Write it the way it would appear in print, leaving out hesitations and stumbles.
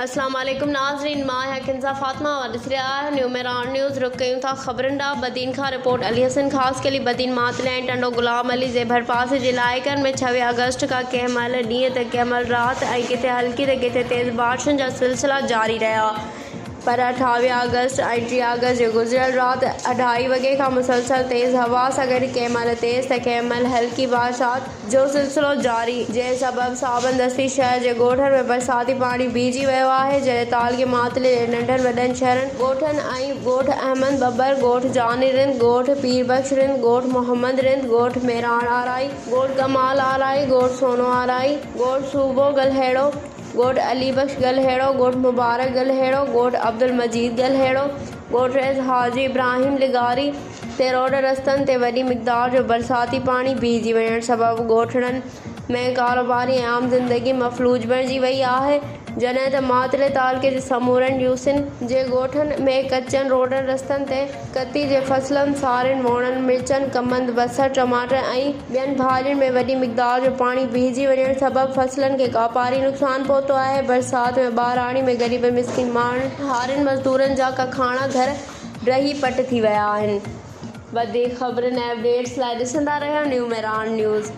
अस्सलाम वालेकुम नाज़रीन, मां है किंजा फातिमा और इसलिए आया न्यू मेरान न्यूज़ रुक गयूं था ख़बरनि ॾांहुं। बदीन खां रिपोर्ट अली हसन ख़ासि के लिए बदीन मातले ऐं टंडो ग़ुलाम अली जे भरपासे जे इलाइक़नि में 26 अगस्त खां कंहिं महिल ॾींहं त कंहिं महिल राति ऐं किथे हल्की त किथे तेज़ बारिशुनि जा सिलसिला जारी रहिया। पर 28 अगस्त ऐं 30 अगस्त जे गुज़िरियल राति 2:30 वॻे खां मुसलसल तेज़ हवा सां गॾु कंहिं महिल तेज़ त कंहिं महिल हल्की बारिशात जो सिलसिलो जारी, जंहिं सबबि साबनदस्ती शहर जे ॻोठनि में बरसाती पाणी बीहजी वियो आहे। जॾहिं तालगे मातले जे नंढनि वॾनि शहरनि ॻोठनि ऐं ॻोठ अहमद बब्बर, ॻोठ जानी रिंद, ॻोठ पीरबख्श रिंद, ॻोठ मोहम्मद रिंद, ॻोठ मेरान आराई, ॻोठ कमाल आराई, ॻोठ सोनो आराई, ॻोठ सूबो गलहेड़ो, ॻोठ अलीबख्श गलहेड़ो, ॻोठ मुबारक गलहेड़ो, ॻोठ अब्दुल मजीद गलहेड़ो, ॻोठ रेज़ हाजी इब्राहिम लिगारी ते रोड रस्तनि ते वॾी मिक़दार जो बरसाती पाणी बीहजी वञण सबबि ॻोठणनि में कारोबारी ऐं आम ज़िंदगी मफ़लूज बणिजी वई आहे। जॾहिं त मातले तालुके जे समूरनि यूसिन जे ॻोठनि में कचनि रोडनि रस्तनि ते कती जे फसलनि सारियुनि वोणनि मिर्चनि कमंद बसर टमाटर ऐं ॿियनि भाॼियुनि में वॾी मिक़दार जो पाणी बीहजी वञण सबबि फसलनि खे कापारी नुक़सानु पहुतो आहे। बरसाति में ॿाराणी में ग़रीब मिस्किन माण्हुनि हारियुनि मज़दूरनि जा कखाणा घर ड्रही पट थी विया आहिनि। वधीक ख़बरनि ऐं अपडेट्स लाइ ॾिसंदा रहियो न्यू मेरान न्यूज़।